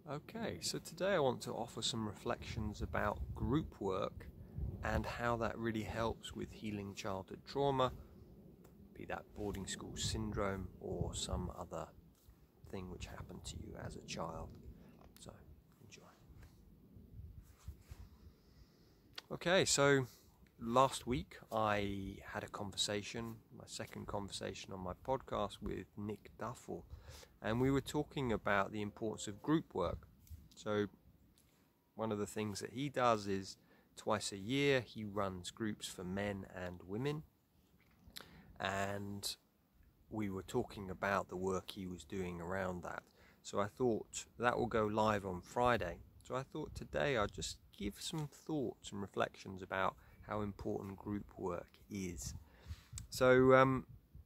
Okay, so today I want to offer some reflections about group work and how that really helps with healing childhood trauma, be that boarding school syndrome or some other thing which happened to you as a child. So, enjoy. Okay, so last week I had a conversation, my second conversation on my podcast with Nick Duffell, and we were talking about the importance of group work. So one of the things that he does is twice a year he runs groups for men and women, and we were talking about the work he was doing around that. So I thought that will go live on Friday. So I thought today I'd just give some thoughts and reflections about how important group work is. So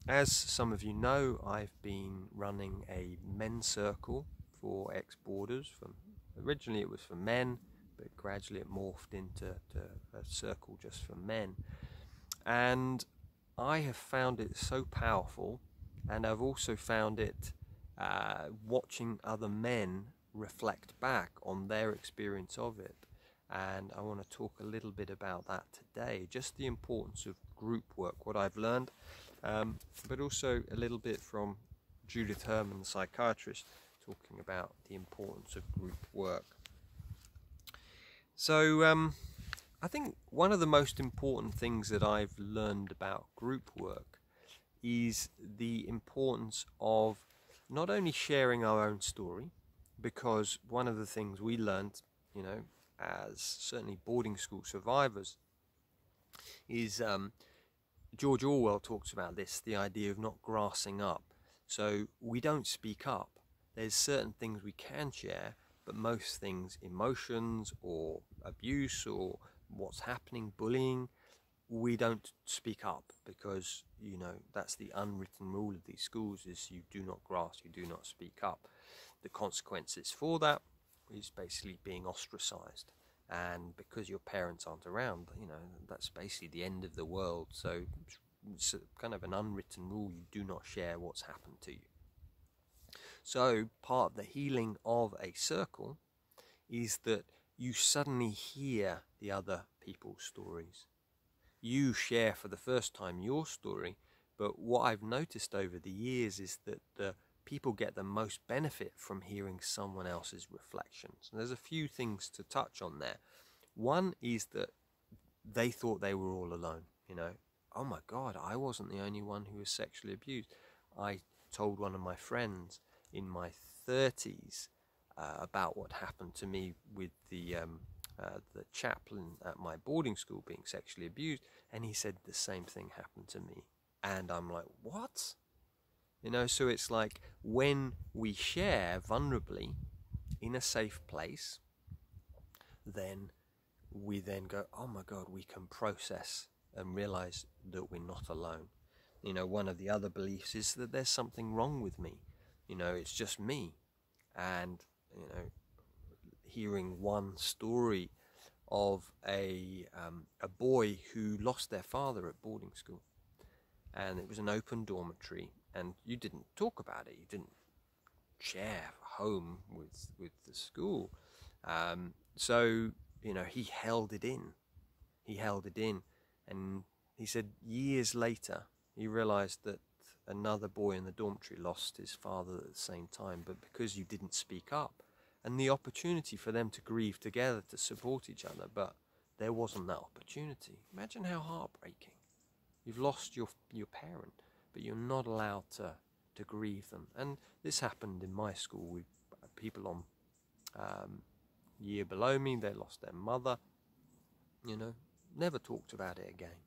as some of you know, I've been running a men's circle for ex-boarders. Originally it was for men, but gradually it morphed into a circle just for men. And I have found it so powerful, and I've also found it watching other men reflect back on their experience of it. And I want to talk a little bit about that today, just the importance of group work, what I've learned, but also a little bit from Judith Herman, the psychiatrist, talking about the importance of group work. So I think one of the most important things that I've learned about group work is the importance of not only sharing our own story, because one of the things we learned, as certainly boarding school survivors, is George Orwell talks about this, the idea of not grassing up. So we don't speak up. There's certain things we can share, but most things, emotions or abuse or what's happening, bullying, we don't speak up because, that's the unwritten rule of these schools is you do not grasp, you do not speak up. The consequences for that is basically being ostracized. And because your parents aren't around, that's basically the end of the world. So it's kind of an unwritten rule, you do not share what's happened to you. So part of the healing of a circle is that you suddenly hear the other people's stories. You share for the first time your story, but what I've noticed over the years is that the people get the most benefit from hearing someone else's reflections. And there's a few things to touch on there. One is that they thought they were all alone. Oh my God, I wasn't the only one who was sexually abused. I told one of my friends in my 30s about what happened to me with the chaplain at my boarding school being sexually abused, and he said the same thing happened to me. And I'm like, what? So it's like when we share vulnerably in a safe place, then we then go, oh my God, we can process and realize that we're not alone. One of the other beliefs is that there's something wrong with me. It's just me. And, hearing one story of a boy who lost their father at boarding school, and it was an open dormitory, and you didn't talk about it, you didn't share home with the school, so he held it in, and he said years later he realized that another boy in the dormitory lost his father at the same time, but because you didn't speak up, and the opportunity for them to grieve together, to support each other, but there wasn't that opportunity. Imagine how heartbreaking. You've lost your parent, but you're not allowed to grieve them. And this happened in my school with people on year below me. They lost their mother, never talked about it again,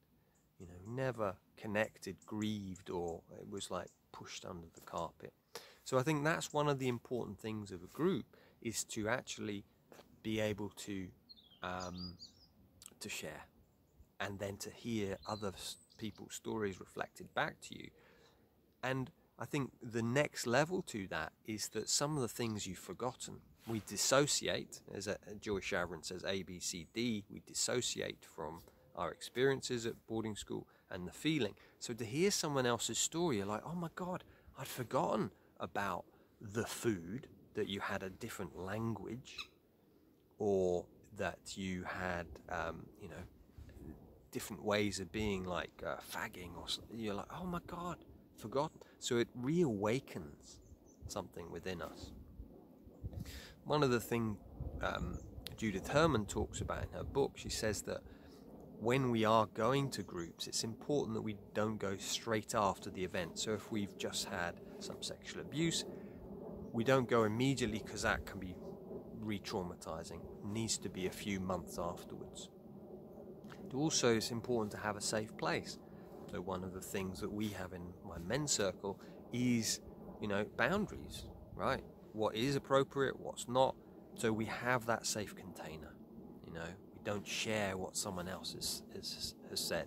never connected, grieved, or it was like pushed under the carpet. So I think that's one of the important things of a group, is to actually be able to share, and then to hear other people's stories reflected back to you. And I think the next level to that is that some of the things you've forgotten, we dissociate, as Joy Shavrin says, ABCD, we dissociate from our experiences at boarding school and the feeling. So to hear someone else's story, you're like, oh my God, I'd forgotten about the food, that you had a different language, or that you had, you know, different ways of being, like fagging or something. You're like, oh my God, forgotten. So it reawakens something within us. One of the things Judith Herman talks about in her book, she says that when we are going to groups, it's important that we don't go straight after the event. So if we've just had some sexual abuse, we don't go immediately, because that can be re-traumatizing. It needs to be a few months afterwards. Also, it's important to have a safe place. So one of the things that we have in my men's circle is, you know, boundaries, right? What is appropriate, what's not. So we have that safe container, you know. We don't share what someone else has said,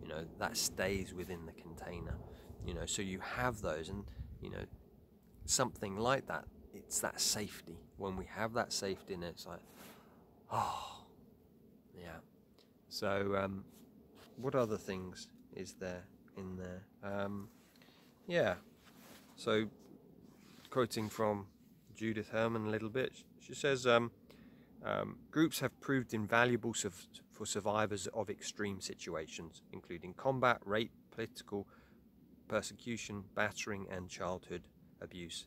you know. That stays within the container, you know. So you have those, and, you know, something like that, it's that safety. When we have that safety in it, it's like, oh, yeah. So what other things is there in there? Yeah, so quoting from Judith Herman a little bit, she says, groups have proved invaluable for survivors of extreme situations, including combat, rape, political persecution, battering, and childhood abuse.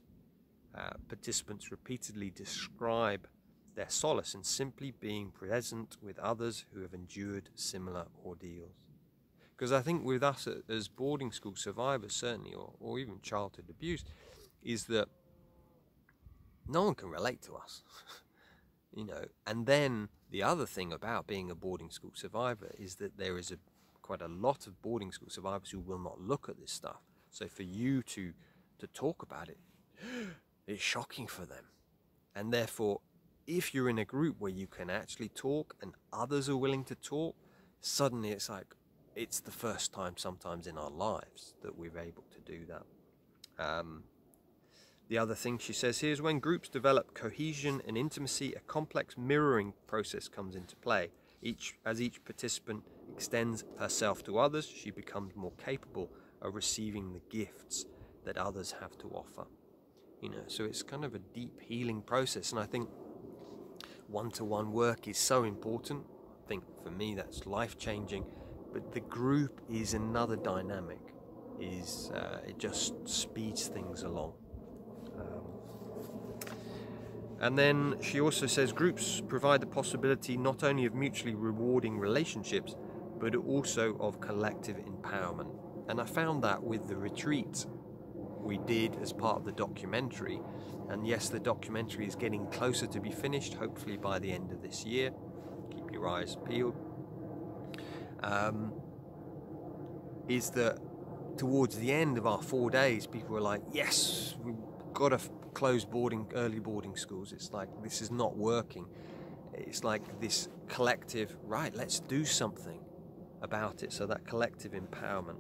Participants repeatedly describe their solace in simply being present with others who have endured similar ordeals. Because I think with us as boarding school survivors, certainly, or even childhood abuse, is that no one can relate to us. You know. And then the other thing about being a boarding school survivor is that there is quite a lot of boarding school survivors who will not look at this stuff. So for you to talk about it, it's shocking for them. And therefore, if you're in a group where you can actually talk and others are willing to talk, suddenly it's like, it's the first time sometimes in our lives that we're able to do that. The other thing she says here is, when groups develop cohesion and intimacy, a complex mirroring process comes into play. As each participant extends herself to others, she becomes more capable of receiving the gifts that others have to offer. You know, so it's kind of a deep healing process, and I think one-to-one work is so important. I think for me that's life-changing, but the group is another dynamic. It just speeds things along. And then she also says groups provide the possibility not only of mutually rewarding relationships, but also of collective empowerment. And I found that with the retreat we did as part of the documentary. And yes, the documentary is getting closer to be finished, hopefully by the end of this year. Keep your eyes peeled. Is that towards the end of our 4 days, people were like, yes, we've got to close early boarding schools. It's like, this is not working. It's like this collective, right, let's do something about it. So that collective empowerment.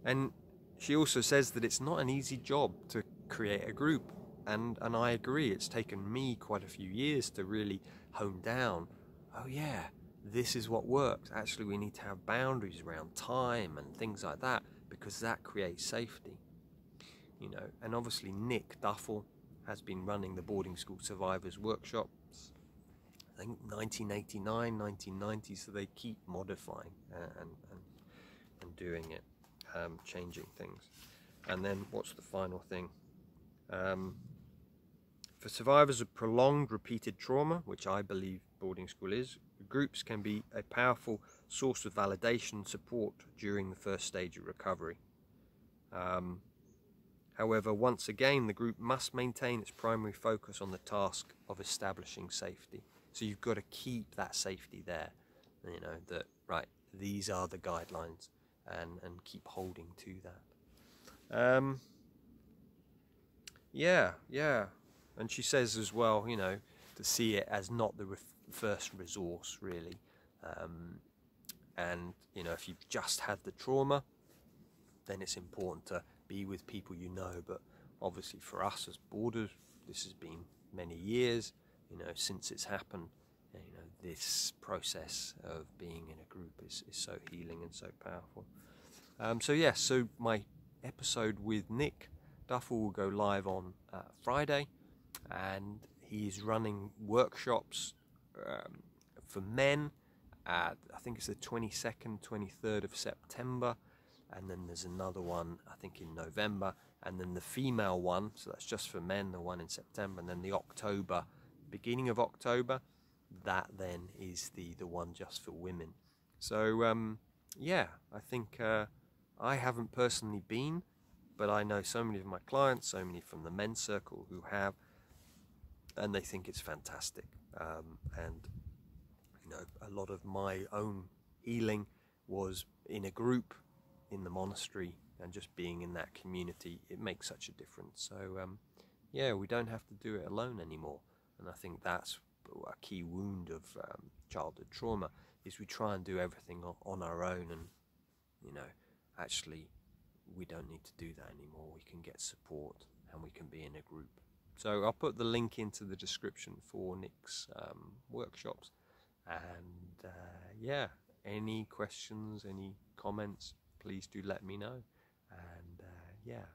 And she also says that it's not an easy job to create a group. And I agree, it's taken me quite a few years to really hone down, oh yeah, this is what works. Actually, we need to have boundaries around time and things like that, because that creates safety. You know, and obviously Nick Duffell has been running the boarding school survivors workshops, I think 1989, 1990, so they keep modifying and doing it, changing things. And then what's the final thing? For survivors of prolonged repeated trauma, which I believe boarding school is, groups can be a powerful source of validation and support during the first stage of recovery. However, once again, the group must maintain its primary focus on the task of establishing safety. So you've got to keep that safety there, you know, that, right, these are the guidelines, and keep holding to that. Yeah. And she says as well, you know, to see it as not the first resource, really. And, you know, if you've just had the trauma, then it's important to be with people you know. But obviously for us as boarders, this has been many years, you know, since it's happened. You know, this process of being in a group is so healing and so powerful. So my episode with Nick Duffell will go live on Friday, and he's running workshops for men at, I think it's the 22nd, 23rd of September, and then there's another one, I think, in November, and then the female one, so that's just for men, the one in September, and then the October, beginning of October, that then is the one just for women. So yeah, I think I haven't personally been, but I know so many of my clients, so many from the men's circle who have, and they think it's fantastic. And you know, a lot of my own healing was in a group in the monastery, and just being in that community, it makes such a difference. So yeah, we don't have to do it alone anymore, and I think that's a key wound of childhood trauma, is we try and do everything on our own, and you know, actually we don't need to do that anymore. We can get support, and we can be in a group. So I'll put the link into the description for Nick's workshops, and yeah, any questions, any comments, please do let me know. And yeah,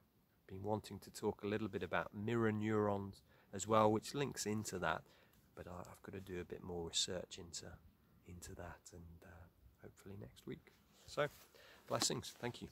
been wanting to talk a little bit about mirror neurons as well, which links into that, but I've got to do a bit more research into that, and hopefully next week. So blessings. Thank you.